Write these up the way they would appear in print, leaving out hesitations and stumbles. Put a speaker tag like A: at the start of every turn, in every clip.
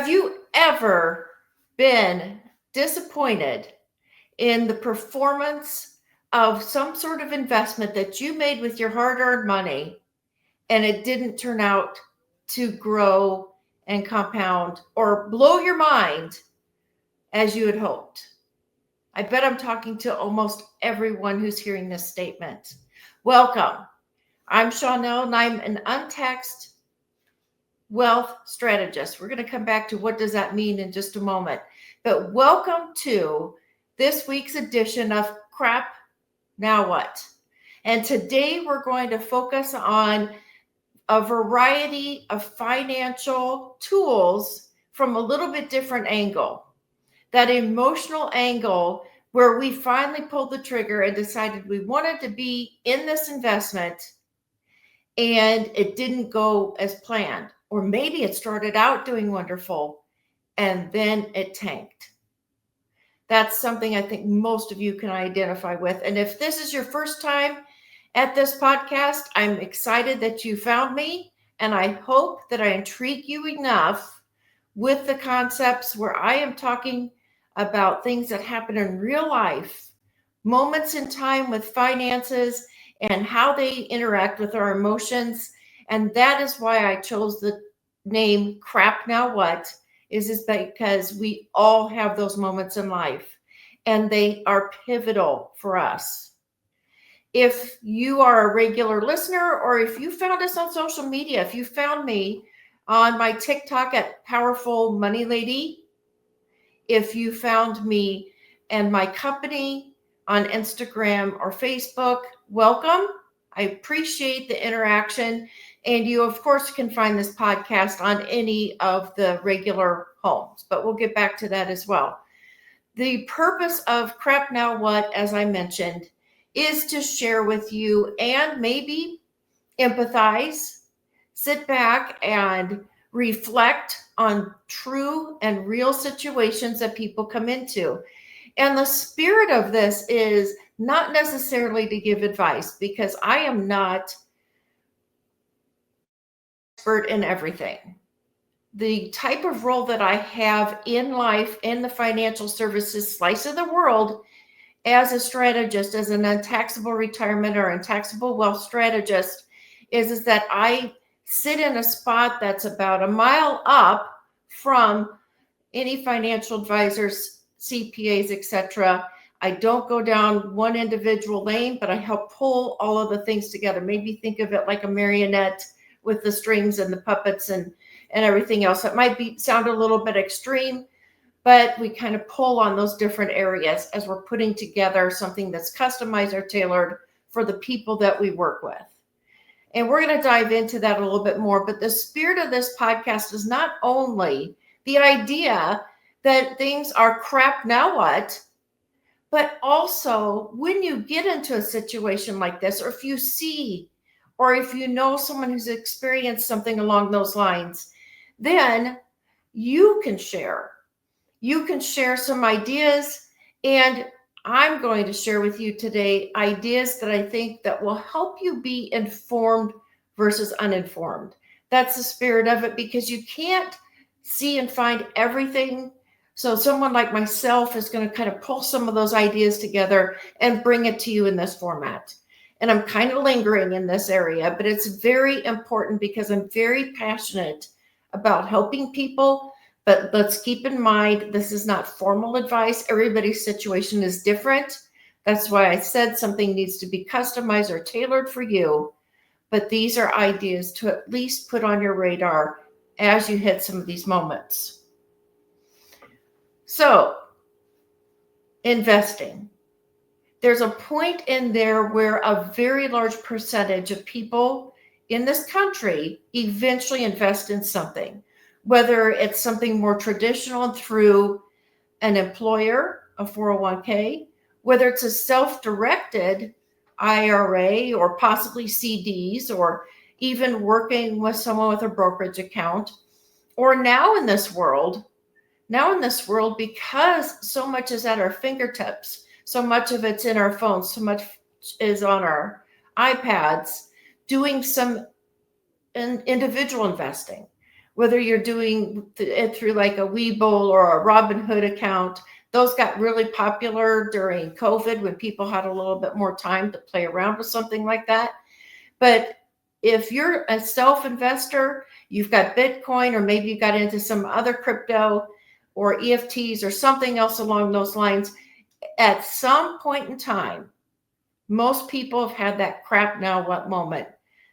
A: Have you ever been disappointed in the performance of some sort of investment that you made with your hard-earned money and it didn't turn out to grow and compound or blow your mind as you had hoped? I bet I'm talking to almost everyone who's hearing this statement. Welcome. I'm Shaunelle, and I'm an untaxed wealth strategist. We're going to come back to what does that mean in just a moment. But welcome to this week's edition of Crap, Now What? And today we're going to focus on a variety of financial tools from a little bit different angle. That emotional angle where we finally pulled the trigger and decided we wanted to be in this investment and it didn't go as planned. Or maybe it started out doing wonderful and then it tanked. That's something I think most of you can identify with. And if this is your first time at this podcast, I'm excited that you found me. And I hope that I intrigue you enough with the concepts where I am talking about things that happen in real life, moments in time with finances and how they interact with our emotions. And that is why I chose the name Crap Now What is because we all have those moments in life and they are pivotal for us. If you are a regular listener or if you found us on social media, if you found me on my TikTok at Powerful Money Lady, if you found me and my company on Instagram or Facebook, welcome. I appreciate the interaction. And you, of course, can find this podcast on any of the regular homes, but we'll get back to that as well. The purpose of Crap Now What, as I mentioned, is to share with you and maybe empathize, sit back and reflect on true and real situations that people come into. And the spirit of this is not necessarily to give advice, because I am not expert in everything. The type of role that I have in life in the financial services slice of the world as a strategist, as an untaxable retirement or untaxable wealth strategist, is that I sit in a spot that's about a mile up from any financial advisors, CPAs, etc. I don't go down one individual lane, but I help pull all of the things together. Maybe think of it like a marionette with the strings and the puppets and everything else. It might sound a little bit extreme, but we kind of pull on those different areas as we're putting together something that's customized or tailored for the people that we work with. And we're going to dive into that a little bit more. But the spirit of this podcast is not only the idea that things are crap now what, but also when you get into a situation like this, or if you see, or if you know someone who's experienced something along those lines, then you can share. You can share some ideas, and I'm going to share with you today ideas that I think that will help you be informed versus uninformed. That's the spirit of it, because you can't see and find everything. So someone like myself is going to kind of pull some of those ideas together and bring it to you in this format. And I'm kind of lingering in this area, but it's very important because I'm very passionate about helping people. But let's keep in mind, this is not formal advice. Everybody's situation is different. That's why I said something needs to be customized or tailored for you. But these are ideas to at least put on your radar as you hit some of these moments. So, investing. There's a point in there where a very large percentage of people in this country eventually invest in something. Whether it's something more traditional through an employer, a 401k, whether it's a self-directed IRA or possibly CDs, or even working with someone with a brokerage account, or now in this world, because so much is at our fingertips, so much of it's in our phones, so much is on our iPads, doing some individual investing. whether you're doing it through like a Webull or a Robinhood account. Those got really popular during COVID when people had a little bit more time to play around with something like that. But if you're a self-investor, you've got Bitcoin, or maybe you got into some other crypto or EFTs or something else along those lines, at some point in time, most people have had that crap now what moment.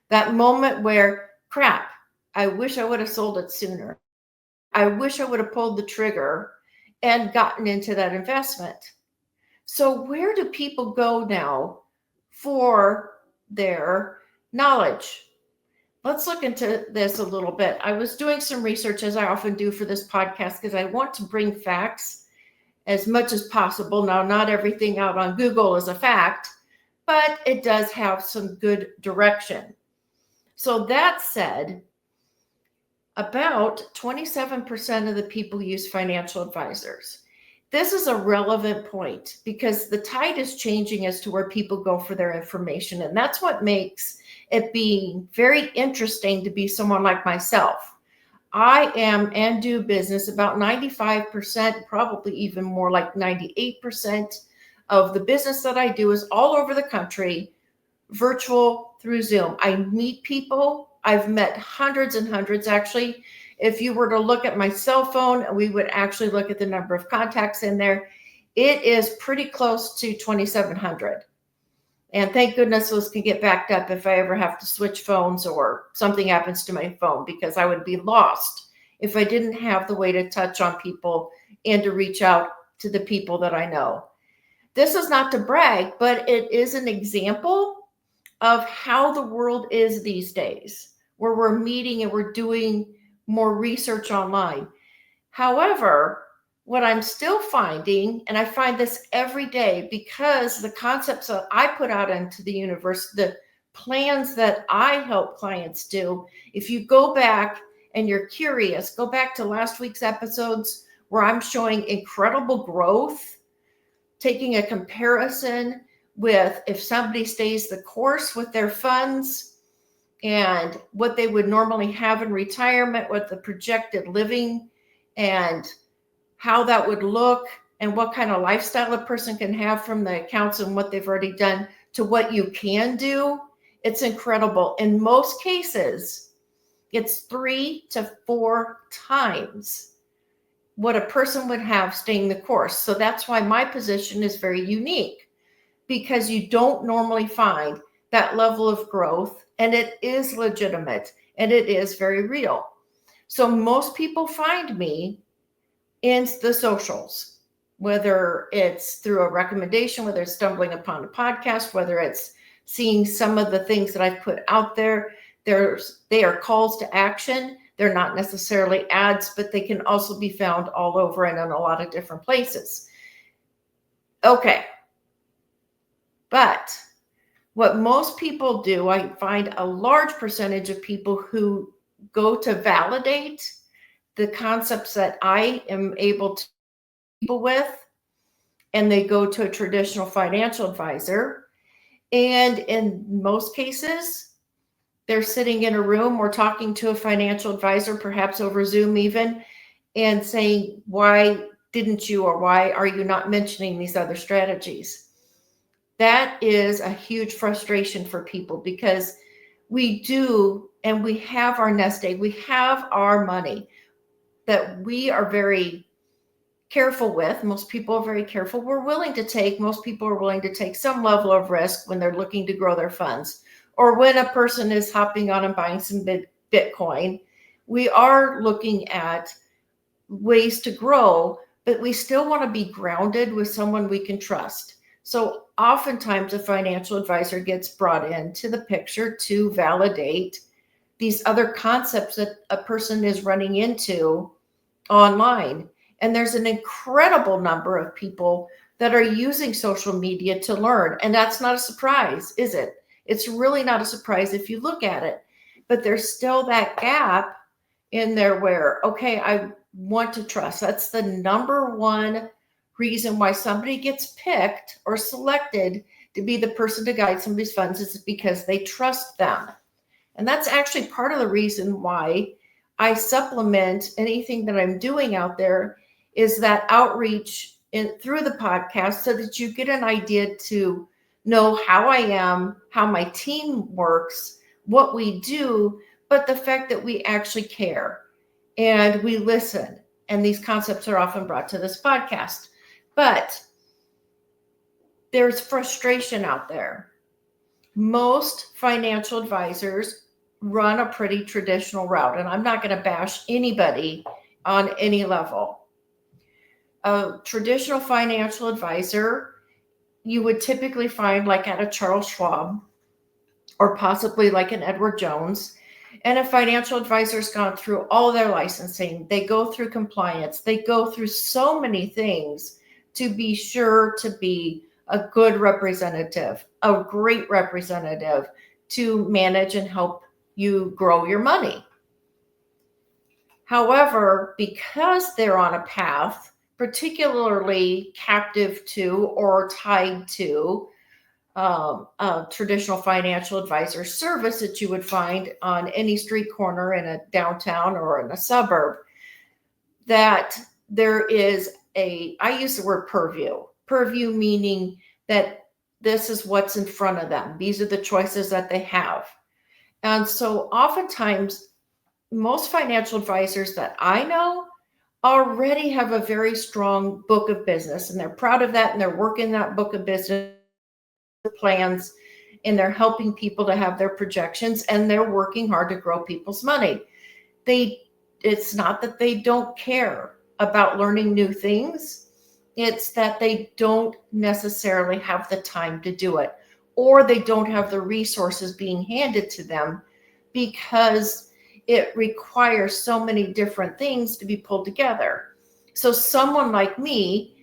A: That moment where, crap, I wish I would have sold it sooner. I wish I would have pulled the trigger and gotten into that investment. So where do people go now for their knowledge? Let's look into this a little bit. I was doing some research, as I often do for this podcast, because I want to bring facts as much as possible. Now, not everything out on Google is a fact, but it does have some good direction. So that said, about 27% of the people use financial advisors. This is a relevant point because the tide is changing as to where people go for their information. And that's what makes it being very interesting to be someone like myself. I am and do business about 95%, probably even more like 98% of the business that I do is all over the country, virtual through Zoom. I meet people. I've met hundreds and hundreds. Actually, if you were to look at my cell phone, we would actually look at the number of contacts in there. It is pretty close to 2,700. And thank goodness those can get backed up if I ever have to switch phones or something happens to my phone, because I would be lost if I didn't have the way to touch on people and to reach out to the people that I know. This is not to brag, but it is an example of how the world is these days, where we're meeting and we're doing more research online. However, what I'm still finding, and I find this every day because the concepts that I put out into the universe, the plans that I help clients do, if you go back and you're curious, go back to last week's episodes where I'm showing incredible growth, taking a comparison with if somebody stays the course with their funds and what they would normally have in retirement, what the projected living and how that would look, and what kind of lifestyle a person can have from the accounts and what they've already done to what you can do. It's incredible. In most cases, it's 3 to 4 times what a person would have staying the course. So that's why my position is very unique, because you don't normally find that level of growth, and it is legitimate and it is very real. So most people find me in the socials, whether it's through a recommendation, whether it's stumbling upon a podcast, whether it's seeing some of the things that I've put out there. They are calls to action. They're not necessarily ads, but they can also be found all over and in a lot of different places. Okay. But what most people do, I find a large percentage of people who go to validate the concepts that I am able to people with, and they go to a traditional financial advisor. And in most cases, they're sitting in a room or talking to a financial advisor, perhaps over Zoom even, and saying, why didn't you, or why are you not mentioning these other strategies? That is a huge frustration for people, because we do, and we have our nest egg, we have our money that we are very careful with. Most people are very careful. Most people are willing to take some level of risk when they're looking to grow their funds, or when a person is hopping on and buying some Bitcoin. We are looking at ways to grow, but we still want to be grounded with someone we can trust. So oftentimes a financial advisor gets brought into the picture to validate these other concepts that a person is running into online. And there's an incredible number of people that are using social media to learn. And that's not a surprise, is it? It's really not a surprise if you look at it. But there's still that gap in there where, okay, I want to trust. That's the number one reason why somebody gets picked or selected to be the person to guide somebody's funds, is because they trust them. And that's actually part of the reason why I supplement anything that I'm doing out there is that outreach through the podcast so that you get an idea to know how I am, how my team works, what we do, but the fact that we actually care and we listen. And these concepts are often brought to this podcast. But there's frustration out there. Most financial advisors run a pretty traditional route, and I'm not going to bash anybody on any level. A traditional financial advisor you would typically find like at a Charles Schwab or possibly like an Edward Jones. And a financial advisor's gone through all their licensing. They go through compliance. They go through so many things to be sure to be a good representative, a great representative to manage and help you grow your money. However, because they're on a path, particularly captive to or tied to a traditional financial advisor service that you would find on any street corner in a downtown or in a suburb, that there is I use the word purview meaning that this is what's in front of them. These are the choices that they have. And so oftentimes, most financial advisors that I know already have a very strong book of business, and they're proud of that, and they're working that book of business plans, and they're helping people to have their projections, and they're working hard to grow people's money. It's not that they don't care about learning new things. It's that they don't necessarily have the time to do it, or they don't have the resources being handed to them because it requires so many different things to be pulled together. So someone like me,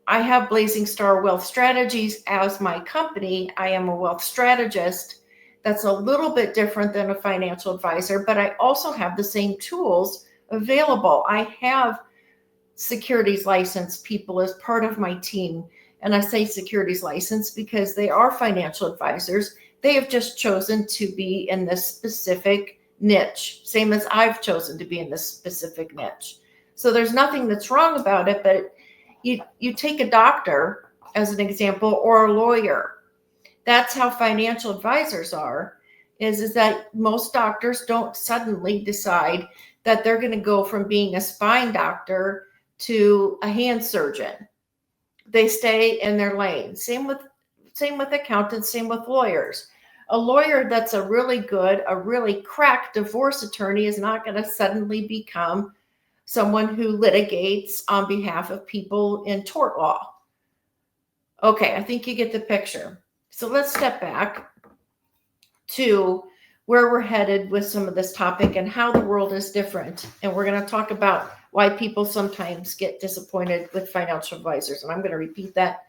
A: I have Blazing Star Wealth Strategies as my company. I am a wealth strategist. That's a little bit different than a financial advisor, but I also have the same tools available. I have securities license people as part of my team. And I say securities license because they are financial advisors. They have just chosen to be in this specific niche, same as I've chosen to be in this specific niche. So there's nothing that's wrong about it, but you take a doctor as an example, or a lawyer. That's how financial advisors are, is that most doctors don't suddenly decide that they're going to go from being a spine doctor to a hand surgeon. They stay in their lane. Same with accountants, same with lawyers. A lawyer that's a really crack divorce attorney is not going to suddenly become someone who litigates on behalf of people in tort law. Okay, I think you get the picture. So let's step back to where we're headed with some of this topic and how the world is different. And we're going to talk about why people sometimes get disappointed with financial advisors. And I'm going to repeat that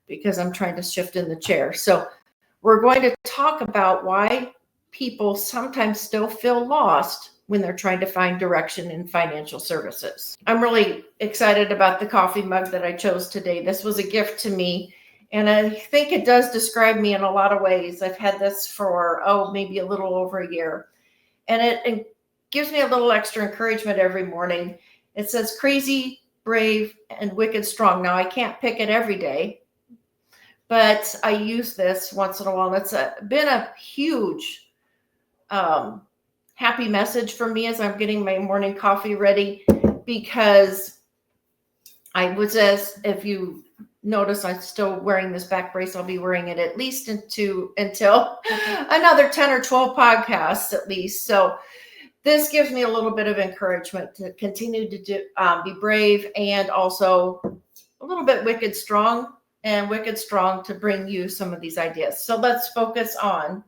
A: because I'm trying to shift in the chair. So we're going to talk about why people sometimes still feel lost when they're trying to find direction in financial services. I'm really excited about the coffee mug that I chose today. This was a gift to me, and I think it does describe me in a lot of ways. I've had this for, maybe a little over a year, and it gives me a little extra encouragement every morning. It says crazy, brave, and wicked strong. Now, I can't pick it every day, but I use this once in a while. It's been a huge happy message for me as I'm getting my morning coffee ready, because if you notice, I'm still wearing this back brace. I'll be wearing it at least until another 10 or 12 podcasts at least. So this gives me a little bit of encouragement to continue to be brave, and also a little bit wicked strong to bring you some of these ideas. So let's focus on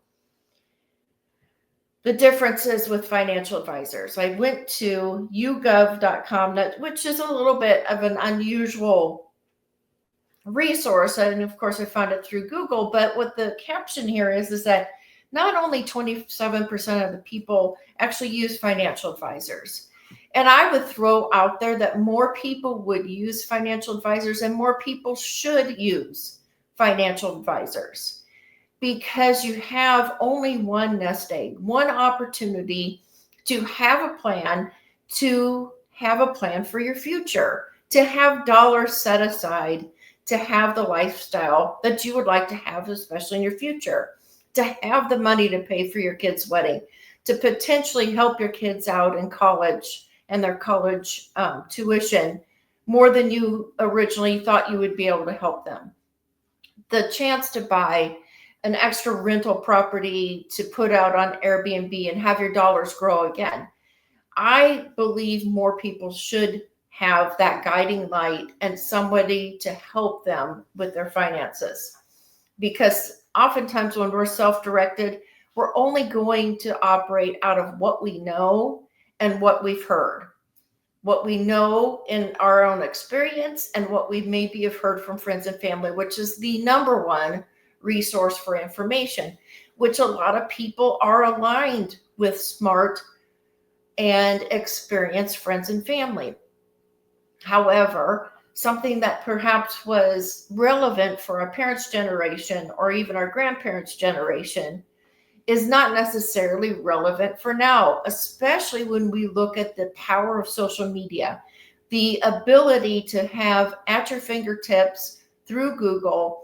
A: the differences with financial advisors. I went to yougov.com, which is a little bit of an unusual resource. And of course, I found it through Google. But what the caption here is that not only 27% of the people actually use financial advisors. And I would throw out there that more people would use financial advisors, and more people should use financial advisors, because you have only one nest egg, one opportunity to have a plan, to have a plan for your future, to have dollars set aside, to have the lifestyle that you would like to have, especially in your future, to have the money to pay for your kid's wedding, to potentially help your kids out in college and their college tuition more than you originally thought you would be able to help them. The chance to buy an extra rental property to put out on Airbnb and have your dollars grow again. I believe more people should have that guiding light and somebody to help them with their finances. Because oftentimes when we're self-directed, we're only going to operate out of what we know and what we've heard, what we know in our own experience, and what we maybe have heard from friends and family, which is the number one resource for information, which a lot of people are aligned with smart and experienced friends and family. However, something that perhaps was relevant for our parents' generation or even our grandparents' generation is not necessarily relevant for now, especially when we look at the power of social media, the ability to have at your fingertips through Google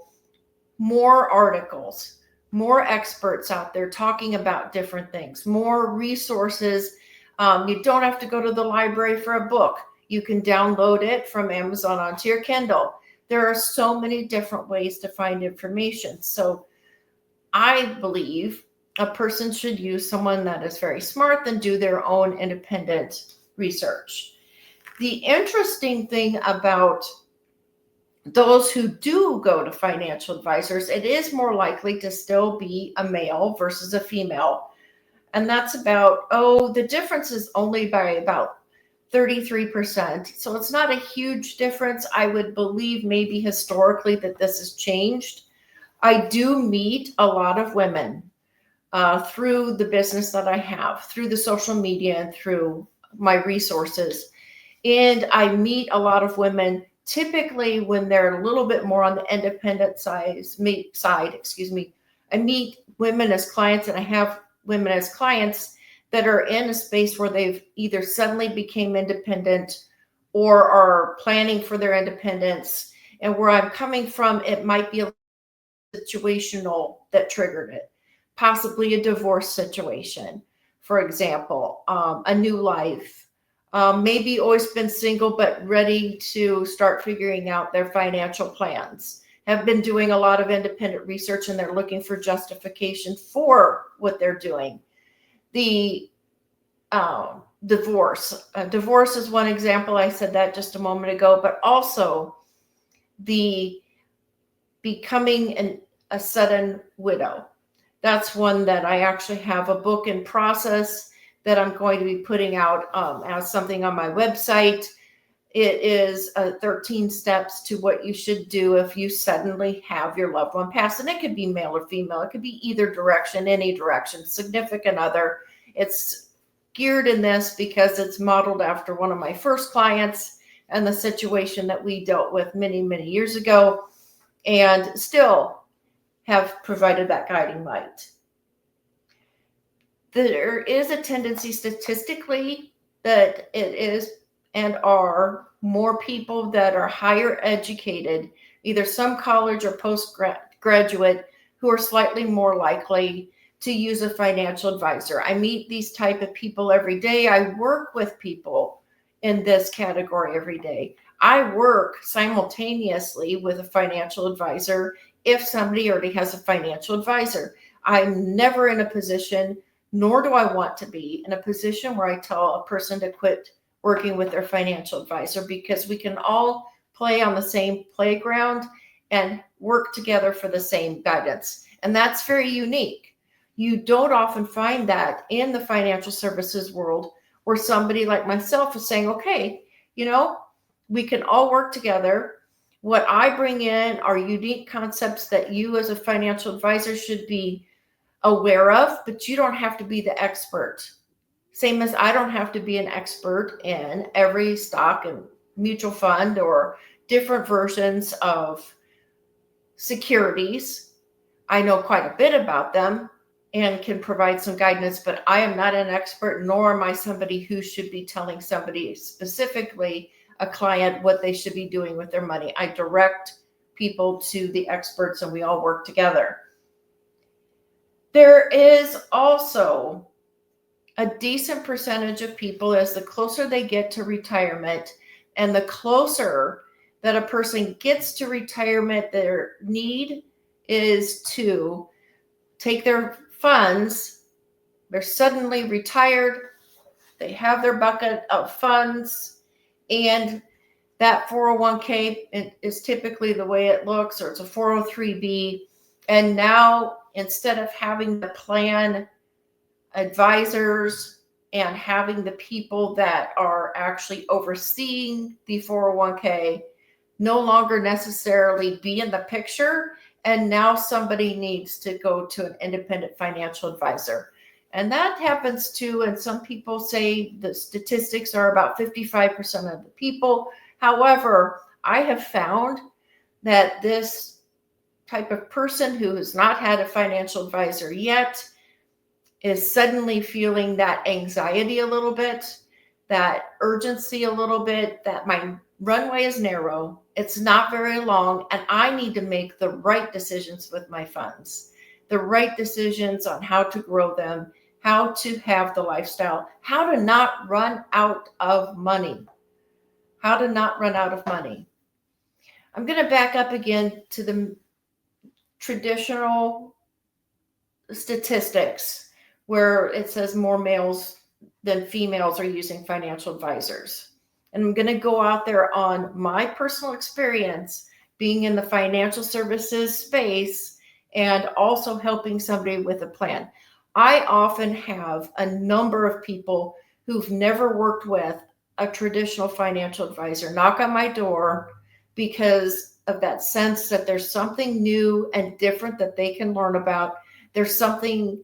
A: more articles, more experts out there talking about different things, more resources. You don't have to go to the library for a book. You can download it from Amazon onto your Kindle. There are so many different ways to find information. So I believe a person should use someone that is very smart and do their own independent research. The interesting thing about those who do go to financial advisors, it is more likely to still be a male versus a female. And that's about, the difference is only by about 33%. So it's not a huge difference. I would believe maybe historically that this has changed. I do meet a lot of women through the business that I have, through the social media and through my resources. And I meet a lot of women typically when they're a little bit more on the independent side. I meet women as clients, and I have women as clients that are in a space where they've either suddenly became independent or are planning for their independence. And where I'm coming from, it might be a situational that triggered it, possibly a divorce situation, for example, a new life, maybe always been single but ready to start figuring out their financial plans, have been doing a lot of independent research, and they're looking for justification for what they're doing. The divorce is one example. I said that just a moment ago, but also the becoming a sudden widow. That's one that I actually have a book in process that I'm going to be putting out as something on my website. It is 13 steps to what you should do if you suddenly have your loved one pass. And it could be male or female. It could be either direction, any direction, significant other. It's geared in this because it's modeled after one of my first clients and the situation that we dealt with many, many years ago, and still have provided that guiding light. There is a tendency statistically that it is and are more people that are higher educated, either some college or postgraduate, who are slightly more likely to use a financial advisor. I meet these type of people every day. I work with people in this category every day. I work simultaneously with a financial advisor if somebody already has a financial advisor. I'm never in a position, nor do I want to be in a position where I tell a person to quit working with their financial advisor, because we can all play on the same playground and work together for the same guidance. And that's very unique. You don't often find that in the financial services world, where somebody like myself is saying, okay, we can all work together. What I bring in are unique concepts that you as a financial advisor should be aware of, but you don't have to be the expert. Same as I don't have to be an expert in every stock and mutual fund or different versions of securities. I know quite a bit about them, and can provide some guidance, but I am not an expert, nor am I somebody who should be telling somebody specifically, a client, what they should be doing with their money. I direct people to the experts and we all work together. There is also a decent percentage of people, as the closer they get to retirement and the closer that a person gets to retirement, their need is to take their funds. They're suddenly retired. They have their bucket of funds, and that 401k is typically the way it looks, or it's a 403b. And now, instead of having the plan advisors and having the people that are actually overseeing the 401k no longer necessarily be in the picture, and now somebody needs to go to an independent financial advisor. And that happens too, and some people say the statistics are about 55% of the people. However, I have found that this type of person who has not had a financial advisor yet is suddenly feeling that anxiety a little bit, that urgency a little bit, that my runway is narrow, it's not very long, and I need to make the right decisions with my funds, the right decisions on how to grow them, how to have the lifestyle, how to not run out of money, how to not run out of money. I'm going to back up again to the traditional statistics where it says more males than females are using financial advisors. And I'm going to go out there on my personal experience being in the financial services space and also helping somebody with a plan. I often have a number of people who've never worked with a traditional financial advisor knock on my door because of that sense that there's something new and different that they can learn about. There's something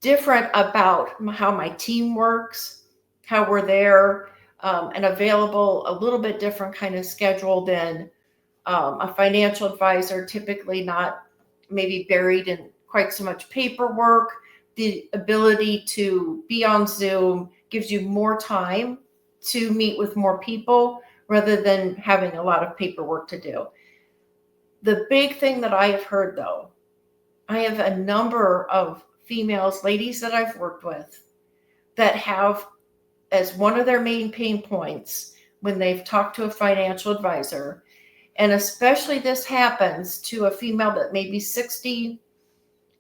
A: different about how my team works, how we're there, and available, a little bit different kind of schedule than a financial advisor, typically not maybe buried in quite so much paperwork. The ability to be on Zoom gives you more time to meet with more people rather than having a lot of paperwork to do. The big thing that I have heard, though, I have a number of females, ladies that I've worked with, that have as one of their main pain points when they've talked to a financial advisor, and especially this happens to a female that may be 60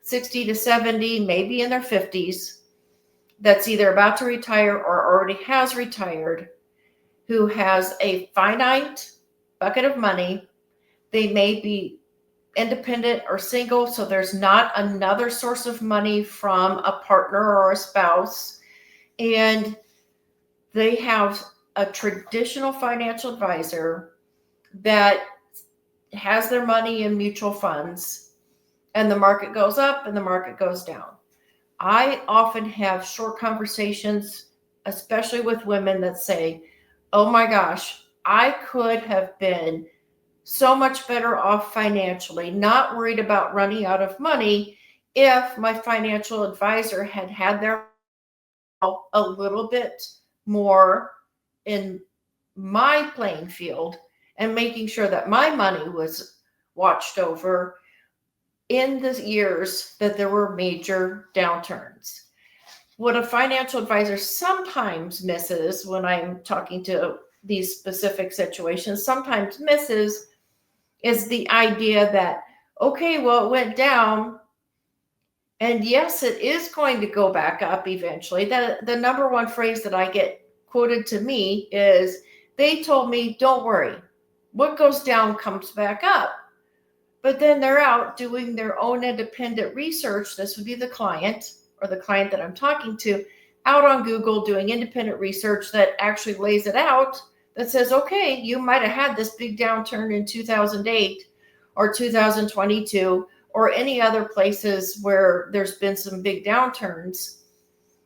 A: to 70, maybe in their 50s, that's either about to retire or already has retired, who has a finite bucket of money. They may be independent or single, so there's not another source of money from a partner or a spouse, and they have a traditional financial advisor that has their money in mutual funds, and the market goes up and the market goes down. I often have short conversations, especially with women, that say, oh my gosh, I could have been so much better off financially, not worried about running out of money, if my financial advisor had their a little bit more in my playing field and making sure that my money was watched over in the years that there were major downturns. What a financial advisor sometimes misses when I'm talking to these specific situations, sometimes misses, is the idea that, okay, well, it went down, and yes, it is going to go back up eventually. The number one phrase that I get quoted to me is, they told me, don't worry, what goes down comes back up. But then they're out doing their own independent research. This would be the client, or the client that I'm talking to, out on Google doing independent research that actually lays it out, that says, okay, you might have had this big downturn in 2008 or 2022 or any other places where there's been some big downturns.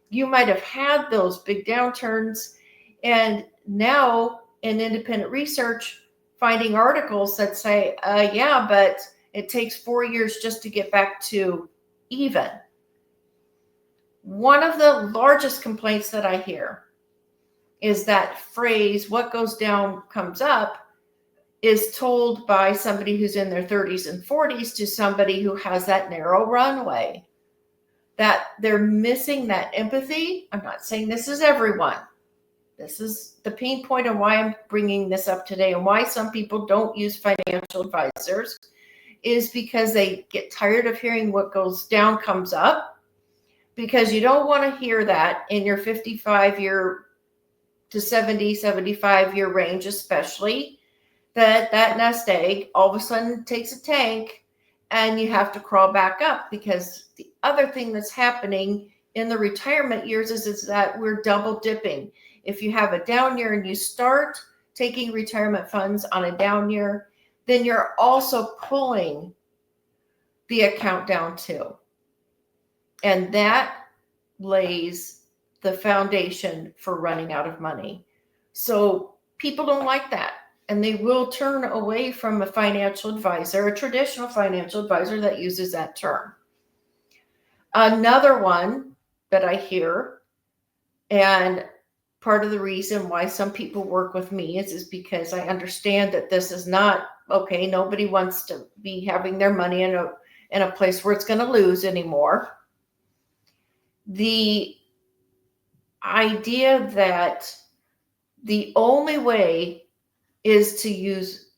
A: You might have had those big downturns, and now in independent research, finding articles that say, yeah, but it takes 4 years just to get back to even. One of the largest complaints that I hear is that phrase, what goes down comes up, is told by somebody who's in their 30s and 40s to somebody who has that narrow runway, that they're missing that empathy. I'm not saying this is everyone. This is the pain point and why I'm bringing this up today, and why some people don't use financial advisors is because they get tired of hearing what goes down comes up, because you don't want to hear that in your 55-year to 70, 75-year range, especially, that nest egg all of a sudden takes a tank and you have to crawl back up. Because the other thing that's happening in the retirement years is that we're double dipping. If you have a down year and you start taking retirement funds on a down year, then you're also pulling the account down too. And that lays the foundation for running out of money. So people don't like that. And they will turn away from a financial advisor, a traditional financial advisor that uses that term. Another one that I hear, and part of the reason why some people work with me is because I understand that this is not okay. Nobody wants to be having their money in a place where it's going to lose anymore. The idea that the only way is to use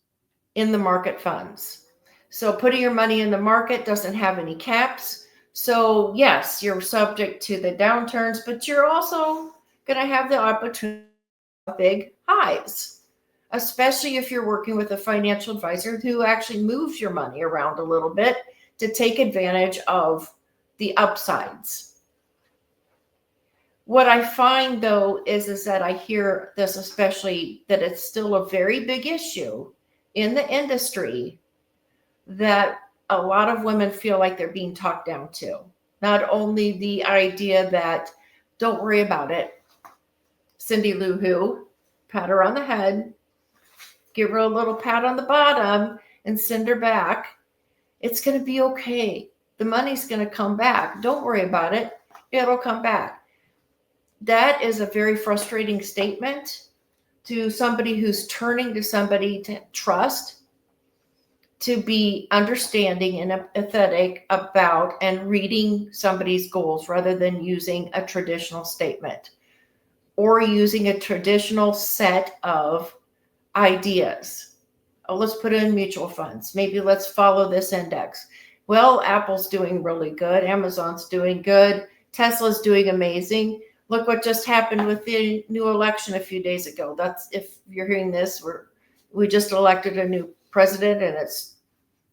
A: in the market funds. So putting your money in the market doesn't have any caps. So yes, you're subject to the downturns, but you're also going to have the opportunity of big highs, especially if you're working with a financial advisor who actually moves your money around a little bit to take advantage of the upsides. What I find, though, is that I hear this, especially, that it's still a very big issue in the industry, that a lot of women feel like they're being talked down to. Not only the idea that, don't worry about it, Cindy Lou Who, pat her on the head, give her a little pat on the bottom, and send her back. It's going to be okay. The money's going to come back. Don't worry about it. It'll come back. That is a very frustrating statement to somebody who's turning to somebody to trust, to be understanding and empathetic about and reading somebody's goals, rather than using a traditional statement or using a traditional set of ideas. Oh, let's put in mutual funds. Maybe let's follow this index. Well, Apple's doing really good. Amazon's doing good. Tesla's doing amazing. Look what just happened with the new election a few days ago. That's, if you're hearing this, we just elected a new president, and it's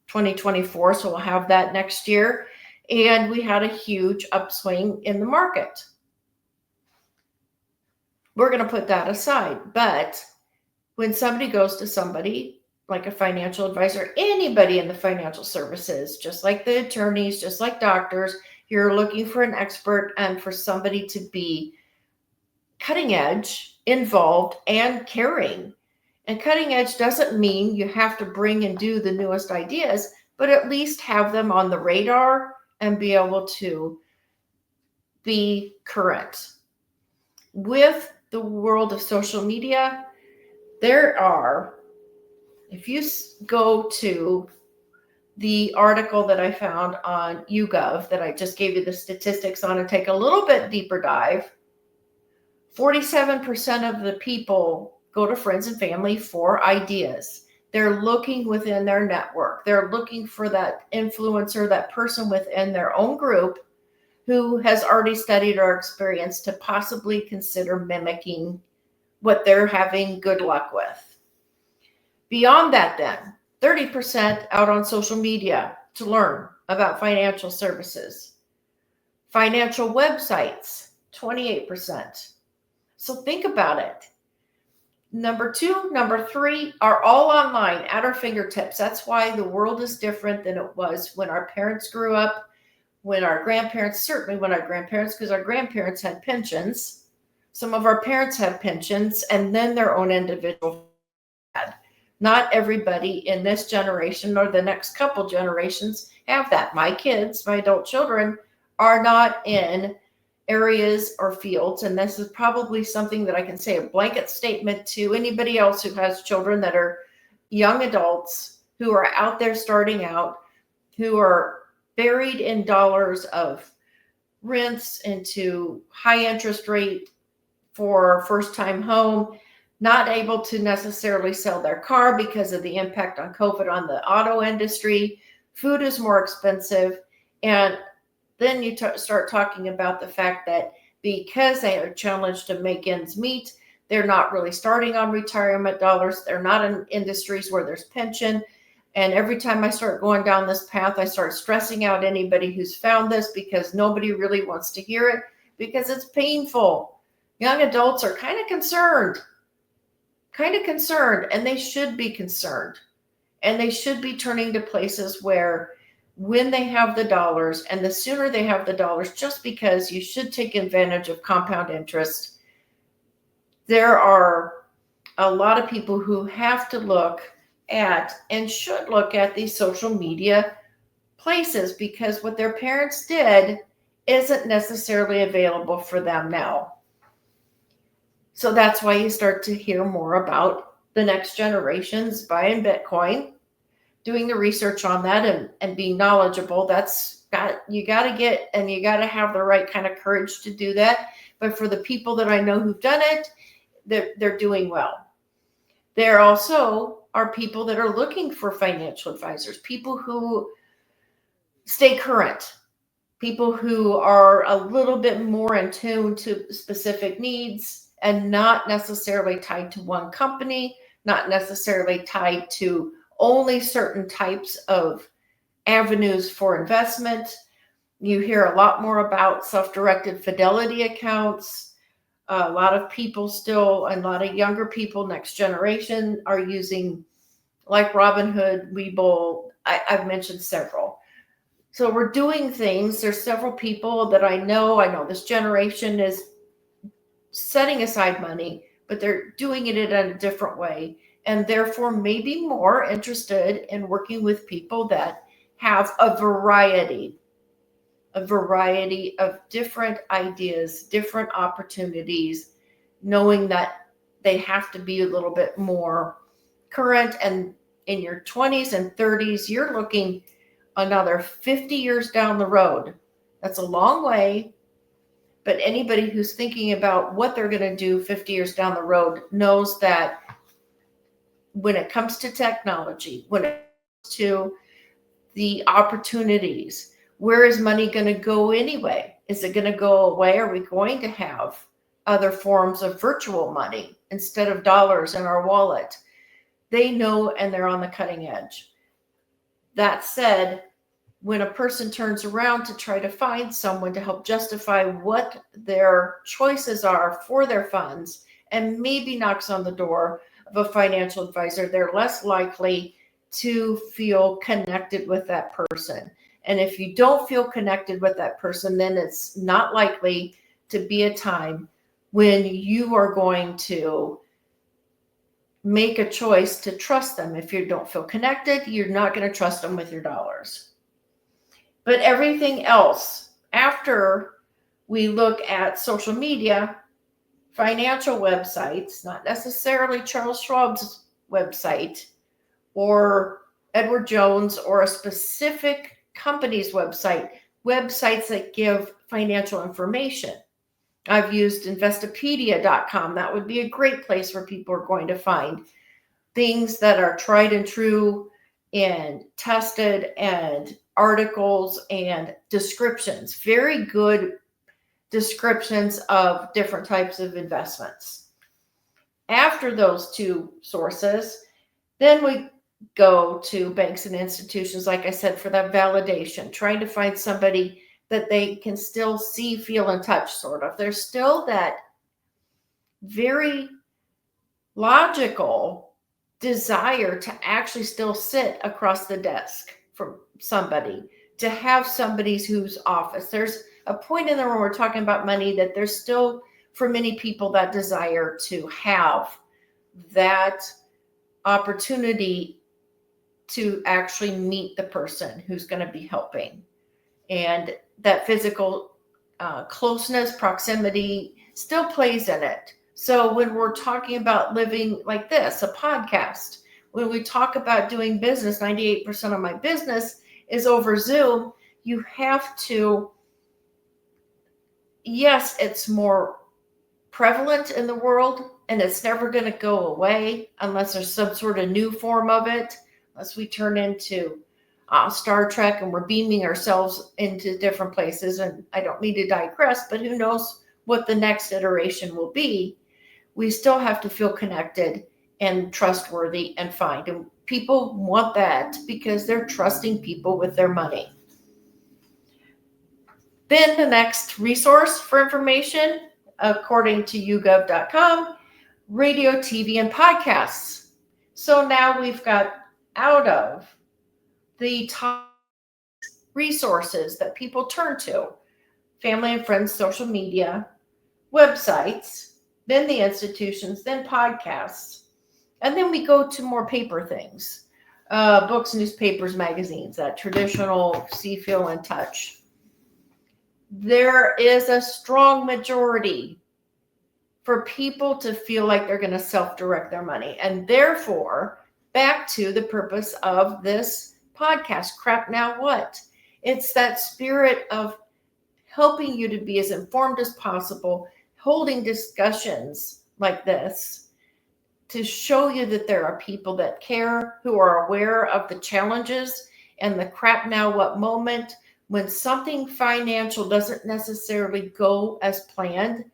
A: 2024, so we'll have that next year. And we had a huge upswing in the market. We're going to put that aside. But when somebody goes to somebody like a financial advisor, anybody in the financial services, just like the attorneys, just like doctors, you're looking for an expert and for somebody to be cutting edge, involved, and caring. And cutting edge doesn't mean you have to bring and do the newest ideas, but at least have them on the radar and be able to be current. With the world of social media, there are, if you go to the article that I found on YouGov that I just gave you the statistics on and take a little bit deeper dive, 47% of the people go to friends and family for ideas. They're looking within their network. They're looking for that influencer, that person within their own group who has already studied or experienced to possibly consider mimicking what they're having good luck with. Beyond that, then, 30% out on social media to learn about financial services. Financial websites, 28%. So think about it. Number 2, number 3 are all online at our fingertips. That's why the world is different than it was when our parents grew up, when our grandparents, certainly when our grandparents, because our grandparents had pensions. Some of our parents had pensions and then their own individual had. Not everybody in this generation or the next couple generations have that. My kids, my adult children, are not in areas or fields, and this is probably something that I can say a blanket statement to anybody else who has children that are young adults who are out there starting out, who are buried in dollars of rents into high interest rate for first time home, not able to necessarily sell their car because of the impact on COVID on the auto industry. Food is more expensive. And then you start talking about the fact that because they are challenged to make ends meet, they're not really starting on retirement dollars. They're not in industries where there's pension. And every time I start going down this path, I start stressing out anybody who's found this because nobody really wants to hear it because it's painful. Young adults are kind of concerned, and they should be concerned. And they should be turning to places where when they have the dollars, and the sooner they have the dollars, just because you should take advantage of compound interest. There are a lot of people who have to look at and should look at these social media places because what their parents did isn't necessarily available for them now. So that's why you start to hear more about the next generations buying Bitcoin, doing the research on that and being knowledgeable. You got to get, and you got to have the right kind of courage to do that. But for the people that I know who've done it, they're doing well. There also are people that are looking for financial advisors, people who stay current, people who are a little bit more in tune to specific needs and not necessarily tied to one company, not necessarily tied to only certain types of avenues for investment. You hear a lot more about self-directed fidelity accounts. A lot of people still, and a lot of younger people, next generation, are using like Robinhood, Webull. I've mentioned several. So we're doing things. There's several people that I know this generation is setting aside money, but they're doing it in a different way. And therefore maybe more interested in working with people that have a variety of different ideas, different opportunities, knowing that they have to be a little bit more current. And in your 20s and 30s, you're looking another 50 years down the road. That's a long way. But anybody who's thinking about what they're going to do 50 years down the road knows that when it comes to technology, when it comes to the opportunities, where is money going to go anyway? Is it going to go away? Are we going to have other forms of virtual money instead of dollars in our wallet? They know, and they're on the cutting edge. That said, when a person turns around to try to find someone to help justify what their choices are for their funds and maybe knocks on the door of a financial advisor, they're less likely to feel connected with that person. And if you don't feel connected with that person, then it's not likely to be a time when you are going to make a choice to trust them. If you don't feel connected, you're not going to trust them with your dollars. But everything else, after we look at social media, financial websites, not necessarily Charles Schwab's website or Edward Jones or a specific company's websites that give financial information. I've used Investopedia.com. That would be a great place where people are going to find things that are tried and true and tested, and articles and descriptions, very good descriptions of different types of investments. After those two sources, then we go to banks and institutions, like I said, for that validation, trying to find somebody that they can still see, feel, and touch, sort of. There's still that very logical desire to actually still sit across the desk from somebody, to have somebody whose office. There's a point in there when we're talking about money that there's still, for many people, that desire to have that opportunity to actually meet the person who's going to be helping, and that physical closeness, proximity still plays in it. So when we're talking about living like this, a podcast, when we talk about doing business, 98% of my business is over Zoom. You have to, yes, it's more prevalent in the world and it's never going to go away unless there's some sort of new form of it, unless we turn into Star Trek and we're beaming ourselves into different places. And I don't need to digress, but who knows what the next iteration will be. We still have to feel connected and trustworthy and find. And people want that because they're trusting people with their money. Then the next resource for information, according to YouGov.com, radio, TV, and podcasts. So now we've got out of the top resources that people turn to, family and friends, social media, websites, then the institutions, then podcasts. And then we go to more paper things, books, newspapers, magazines, that traditional see, feel, and touch. There is a strong majority for people to feel like they're going to self-direct their money. And therefore, back to the purpose of this podcast, Crap Now What? It's that spirit of helping you to be as informed as possible, holding discussions like this to show you that there are people that care, who are aware of the challenges and the crap now what moment when something financial doesn't necessarily go as planned.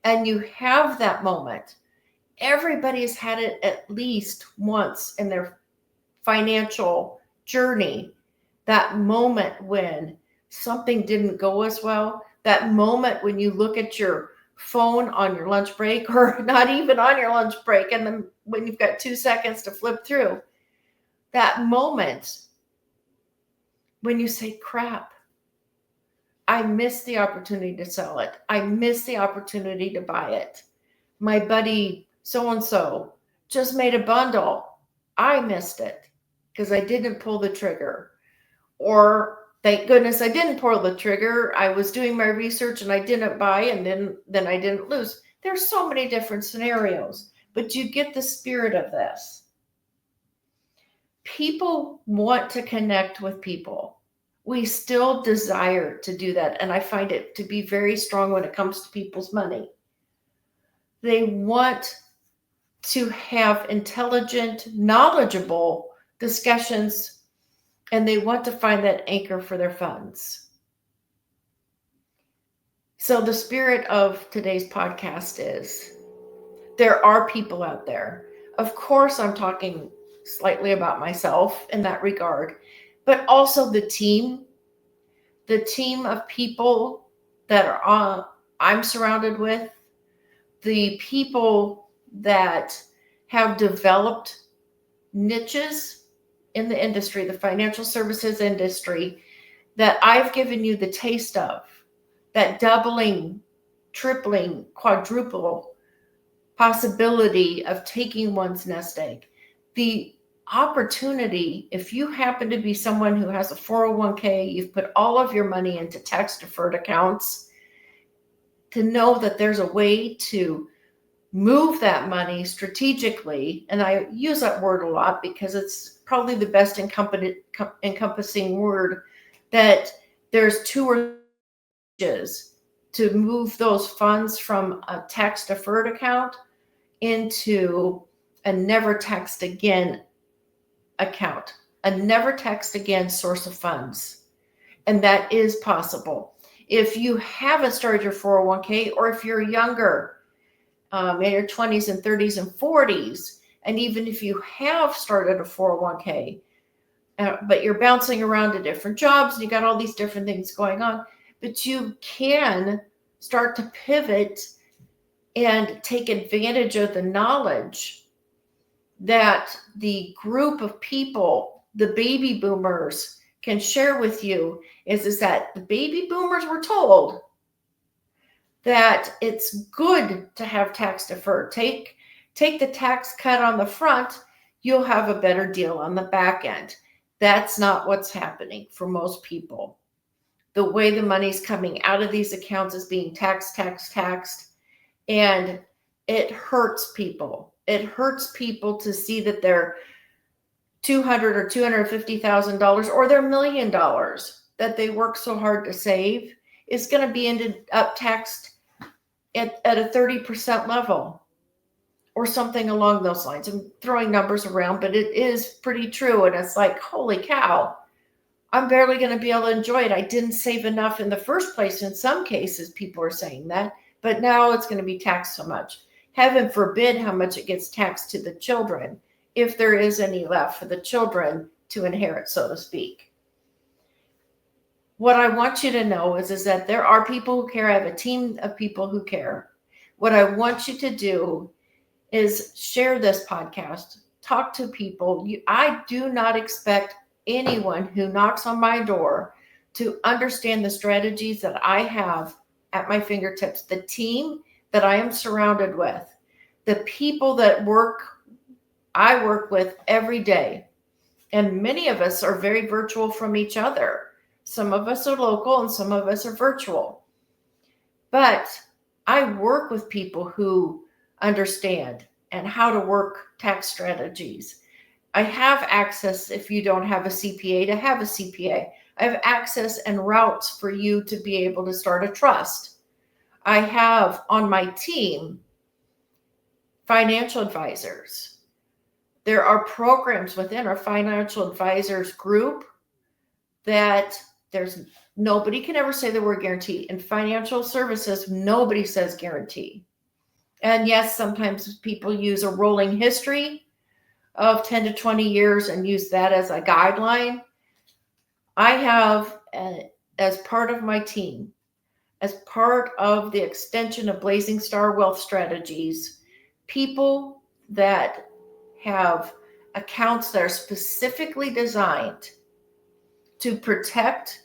A: And you have that moment. Everybody's had it at least once in their financial journey. That moment when something didn't go as well. That moment when you look at your phone on your lunch break, or not even on your lunch break, and then when you've got 2 seconds to flip through. That moment when you say, crap, I missed the opportunity to sell it. I missed the opportunity to buy it. My buddy so-and-so just made a bundle. I missed it because I didn't pull the trigger. Or thank goodness I didn't pull the trigger. I was doing my research and I didn't buy, and then I didn't lose. There's so many different scenarios, but you get the spirit of this. People want to connect with people. We still desire to do that. And I find it to be very strong when it comes to people's money. They want to have intelligent, knowledgeable discussions, and they want to find that anchor for their funds. So the spirit of today's podcast is there are people out there. Of course, I'm talking slightly about myself in that regard, but also the team of people that I'm surrounded with, the people that have developed niches in the industry, the financial services industry, that I've given you the taste of, that doubling, tripling, quadruple possibility of taking one's nest egg. The opportunity, if you happen to be someone who has a 401k, you've put all of your money into tax deferred accounts, to know that there's a way to move that money strategically. And I use that word a lot because it's probably the best encompassing word, that there's two or to move those funds from a tax deferred account into a never taxed again account, a never taxed again source of funds. And that is possible. If you haven't started your 401k, or if you're younger, in your 20s and 30s and 40s, and even if you have started a 401k, but you're bouncing around to different jobs and you got all these different things going on, but you can start to pivot and take advantage of the knowledge that the group of people, the baby boomers, can share with you is that the baby boomers were told that it's good to have tax deferred. Take the tax cut on the front, you'll have a better deal on the back end. That's not what's happening for most people. the way the money's coming out of these accounts is being taxed. And it hurts people. It hurts people to see that they're $200,000 or $250,000 or their $1 million that they work so hard to save is going to be ended up taxed at a 30% level or something along those lines. I'm throwing numbers around, but it is pretty true. And it's like, holy cow, I'm barely going to be able to enjoy it. I didn't save enough in the first place. In some cases, people are saying that, but now it's going to be taxed so much. Heaven forbid how much it gets taxed to the children, if there is any left for the children to inherit, so to speak. What I want you to know is that there are people who care. I have a team of people who care. What I want you to do is share this podcast, talk to people. I do not expect anyone who knocks on my door to understand the strategies that I have at my fingertips, the team that I am surrounded with, the people that I work with every day. And many of us are very virtual from each other. Some of us are local and some of us are virtual. But I work with people who understand and how to work tax strategies. I have access, if you don't have a CPA, to have a CPA. I have access and routes for you to be able to start a trust. I have on my team financial advisors. There are programs within our financial advisors group that nobody can ever say the word guarantee. In financial services, nobody says guarantee. And yes, sometimes people use a rolling history of 10 to 20 years and use that as a guideline. I have, as part of my team, as part of the extension of Blazing Star Wealth Strategies, people that have accounts that are specifically designed to protect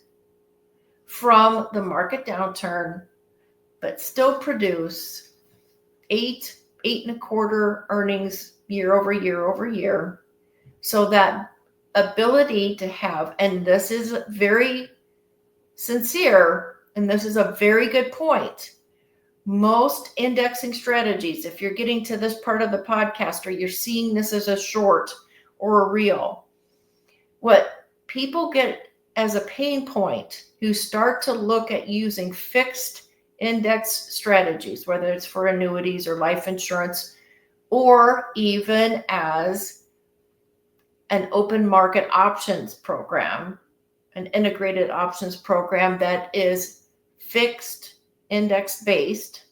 A: from the market downturn, but still produce 8.25 earnings year over year. So that ability to have, and this is very sincere, and this is a very good point. Most indexing strategies, if you're getting to this part of the podcast or you're seeing this as a short or a reel, what people get as a pain point who start to look at using fixed index strategies, whether it's for annuities or life insurance, or even as an open market options program, an integrated options program that is fixed index based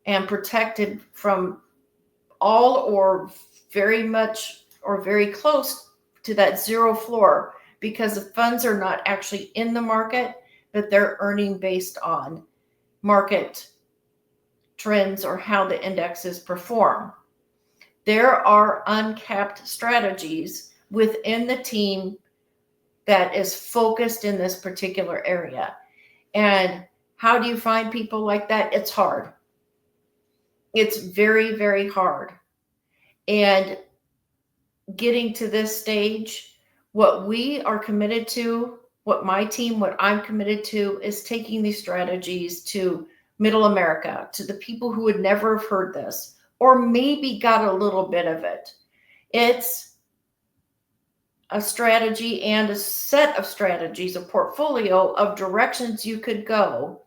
A: and protected from all or very much or very close to that zero floor, because the funds are not actually in the market, but they're earning based on market trends or how the indexes perform. There are uncapped strategies within the team that is focused in this particular area. And how do you find people like that? It's hard. It's very, very hard. And getting to this stage, what we are committed to, what my team, what I'm committed to, is taking these strategies to middle America, to the people who would never have heard this, or maybe got a little bit of it. It's a strategy and a set of strategies, a portfolio of directions you could go.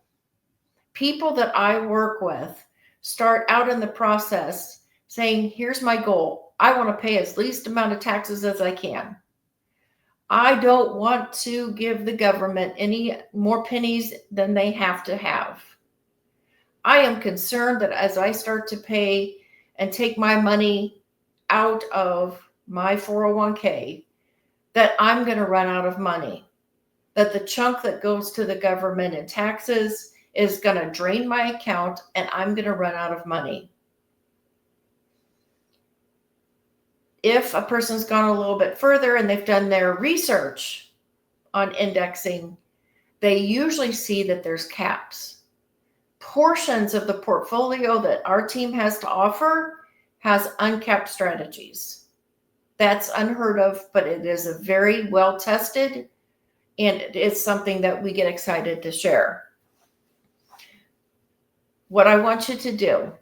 A: People that I work with start out in the process saying, here's my goal. I want to pay as least amount of taxes as I can. I don't want to give the government any more pennies than they have to have. I am concerned that as I start to pay and take my money out of my 401k, that I'm going to run out of money, that the chunk that goes to the government in taxes is going to drain my account and I'm going to run out of money. If a person's gone a little bit further and they've done their research on indexing, they usually see that there's caps. Portions of the portfolio that our team has to offer has uncapped strategies. That's unheard of, but it is a very well tested And it's something that we get excited to share. What I want you to do,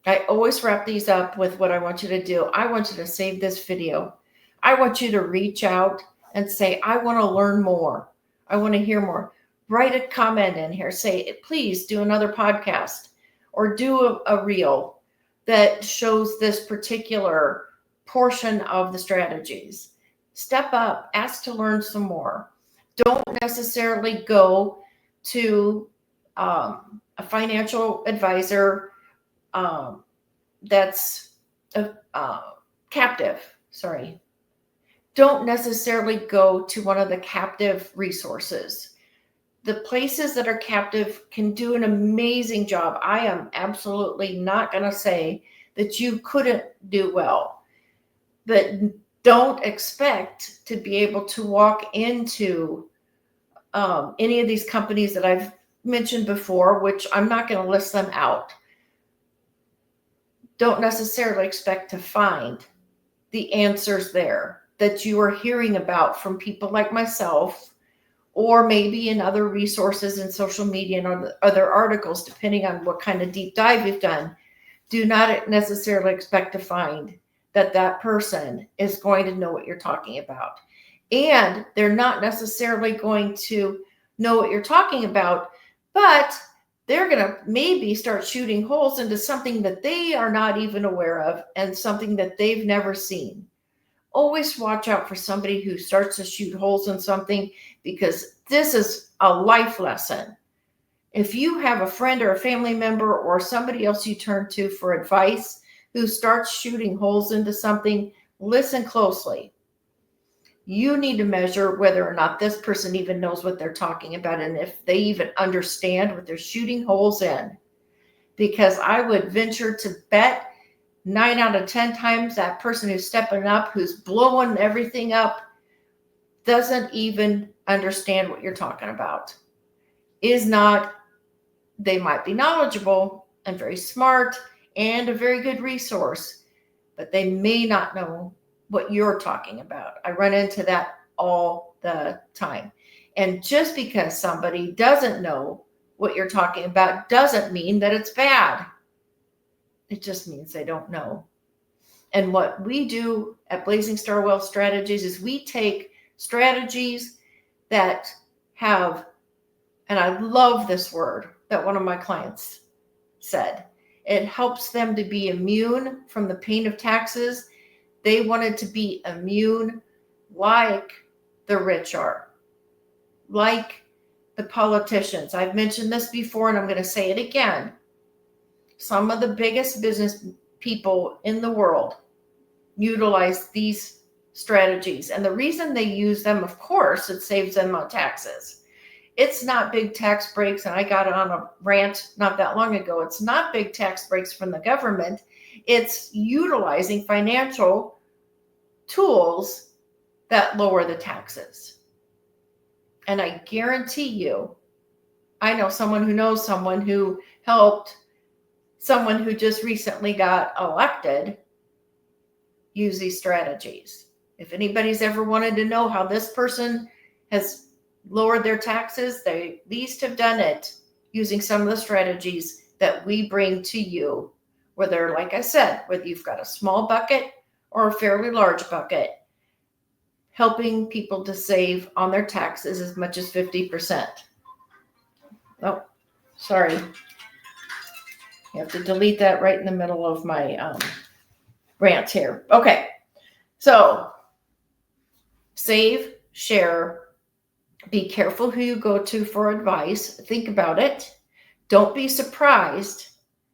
A: I always wrap these up with what I want you to do. I want you to save this video. I want you to reach out and say, I want to learn more. I want to hear more. Write a comment in here. Say, please do another podcast or do a reel that shows this particular portion of the strategies. Step up, ask to learn some more. Don't necessarily go to a financial advisor that's captive. Sorry. Don't necessarily go to one of the captive resources. The places that are captive can do an amazing job. I am absolutely not going to say that you couldn't do well, but don't expect to be able to walk into any of these companies that I've mentioned before, which I'm not going to list them out. Don't necessarily expect to find the answers there that you are hearing about from people like myself, or maybe in other resources in social media and other articles, depending on what kind of deep dive you've done. Do not necessarily expect to find that person is going to know what you're talking about. And they're not necessarily going to know what you're talking about, but they're going to maybe start shooting holes into something that they are not even aware of and something that they've never seen. Always watch out for somebody who starts to shoot holes in something, because this is a life lesson. If you have a friend or a family member or somebody else you turn to for advice who starts shooting holes into something, listen closely. You need to measure whether or not this person even knows what they're talking about and if they even understand what they're shooting holes in. Because I would venture to bet 9 out of 10 times that person who's stepping up, who's blowing everything up, doesn't even understand what you're talking about. They might be knowledgeable and very smart and a very good resource, but they may not know what you're talking about. I run into that all the time. And just because somebody doesn't know what you're talking about doesn't mean that it's bad. It just means they don't know. And what we do at Blazing Star Wealth Strategies is we take strategies that have, and I love this word that one of my clients said, it helps them to be immune from the pain of taxes. They wanted to be immune like the rich are, like the politicians. I've mentioned this before, and I'm going to say it again. Some of the biggest business people in the world utilize these strategies. And the reason they use them, of course, it saves them on taxes. It's not big tax breaks. And I got on a rant not that long ago. It's not big tax breaks from the government. It's utilizing financial tools that lower the taxes. And I guarantee you, I know someone who knows someone who helped someone who just recently got elected use these strategies. If anybody's ever wanted to know how this person has lowered their taxes, they at least have done it using some of the strategies that we bring to you, whether, like I said, whether you've got a small bucket or a fairly large bucket, helping people to save on their taxes as much as 50%. Oh, sorry. You have to delete that right in the middle of my rant here. Okay, so save, share, be careful who you go to for advice. Think about it. Don't be surprised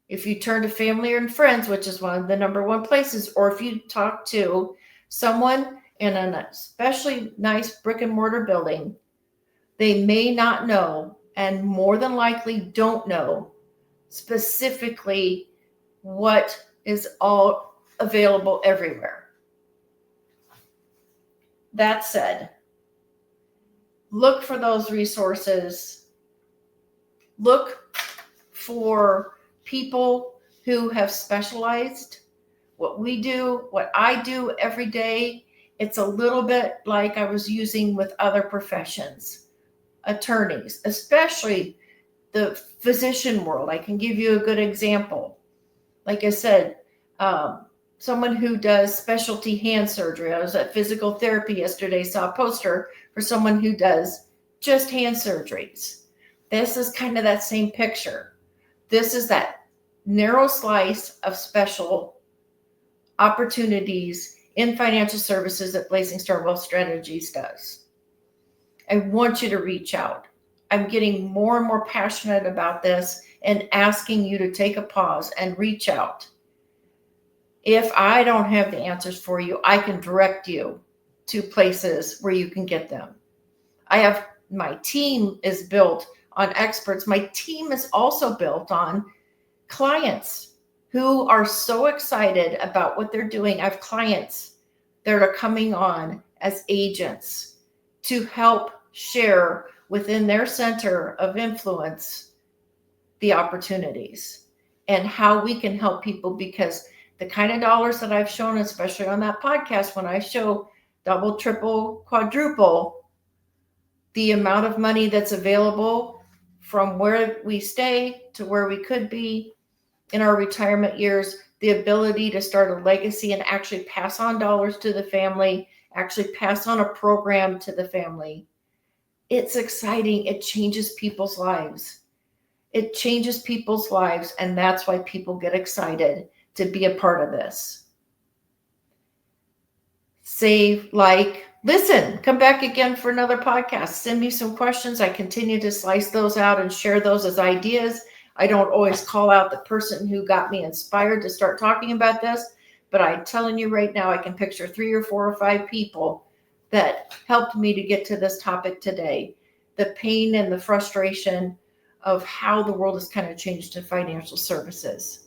A: if you turn to family and friends, which is one of the number one places, or if you talk to someone in an especially nice brick and mortar building, they may not know, and more than likely don't know specifically what is all available everywhere. That said, look for those resources. Look for people who have specialized. What we do, what I do every day It's a little bit like I was using with other professions, attorneys, especially the physician world. I can give you a good example. Like I said, someone who does specialty hand surgery. I was at physical therapy yesterday, saw a poster for someone who does just hand surgeries. This is kind of that same picture. This is that narrow slice of special opportunities in financial services that Blazing Star Wealth Strategies does. I want you to reach out. I'm getting more and more passionate about this and asking you to take a pause and reach out. If I don't have the answers for you, I can direct you to places where you can get them. My team is built on experts. My team is also built on clients who are so excited about what they're doing. I have clients that are coming on as agents to help share within their center of influence the opportunities and how we can help people, because the kind of dollars that I've shown, especially on that podcast, when I show double, triple, quadruple the amount of money that's available from where we stay to where we could be in our retirement years, the ability to start a legacy and actually pass on dollars to the family, actually pass on a program to the family. It's exciting. It changes people's lives. It changes people's lives, and that's why people get excited to be a part of this. Save, like, listen, come back again for another podcast. Send me some questions. I continue to slice those out and share those as ideas. I don't always call out the person who got me inspired to start talking about this, but I'm telling you right now, I can picture 3 or 4 or 5 people that helped me to get to this topic today. The pain and the frustration of how the world has kind of changed in financial services.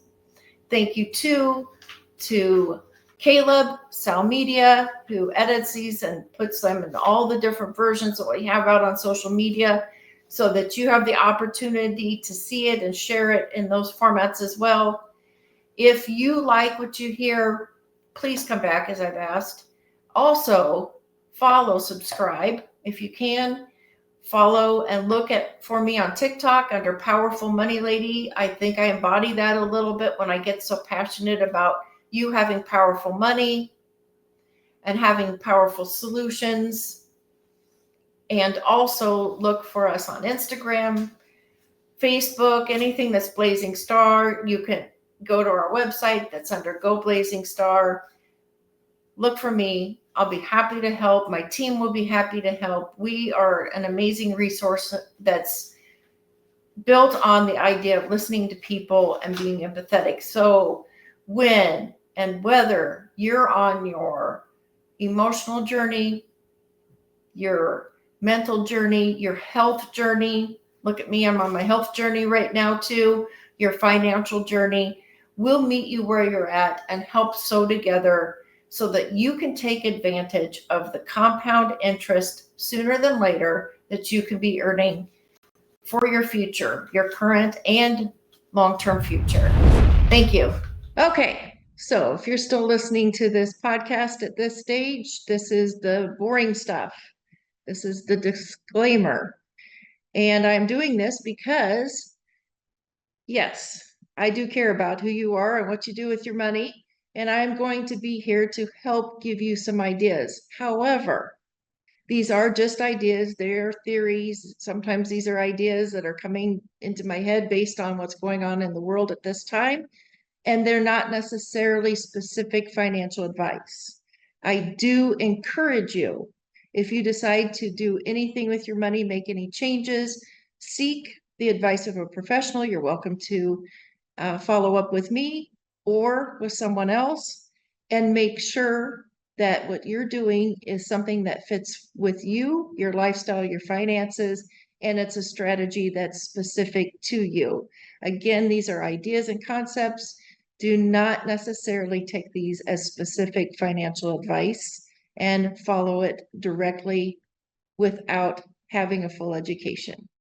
A: Thank you to Caleb, Sal Media, who edits these and puts them in all the different versions that we have out on social media, so that you have the opportunity to see it and share it in those formats as well. If you like what you hear, please come back, as I've asked. Also, follow, subscribe if you can. Follow and look for me on TikTok under Powerful Money Lady. I think I embody that a little bit when I get so passionate about you having powerful money and having powerful solutions. And also look for us on Instagram, Facebook, anything that's Blazing Star. You can go to our website that's under Go Blazing Star. Look for me. I'll be happy to help. My team will be happy to help. We are an amazing resource that's built on the idea of listening to people and being empathetic. So when and whether you're on your emotional journey, your mental journey, your health journey, look at me, I'm on my health journey right now too, your financial journey, we'll meet you where you're at and help sew together so that you can take advantage of the compound interest sooner than later that you can be earning for your future, your current and long-term future. Thank you. Okay, so if you're still listening to this podcast at this stage, this is the boring stuff. This is the disclaimer. And I'm doing this because, yes, I do care about who you are and what you do with your money. And I'm going to be here to help give you some ideas. However, these are just ideas. They're theories. Sometimes these are ideas that are coming into my head based on what's going on in the world at this time. And they're not necessarily specific financial advice. I do encourage you, if you decide to do anything with your money, make any changes, seek the advice of a professional. You're welcome to follow up with me or with someone else, and make sure that what you're doing is something that fits with you, your lifestyle, your finances, and it's a strategy that's specific to you. Again, these are ideas and concepts. Do not necessarily take these as specific financial advice and follow it directly without having a full education.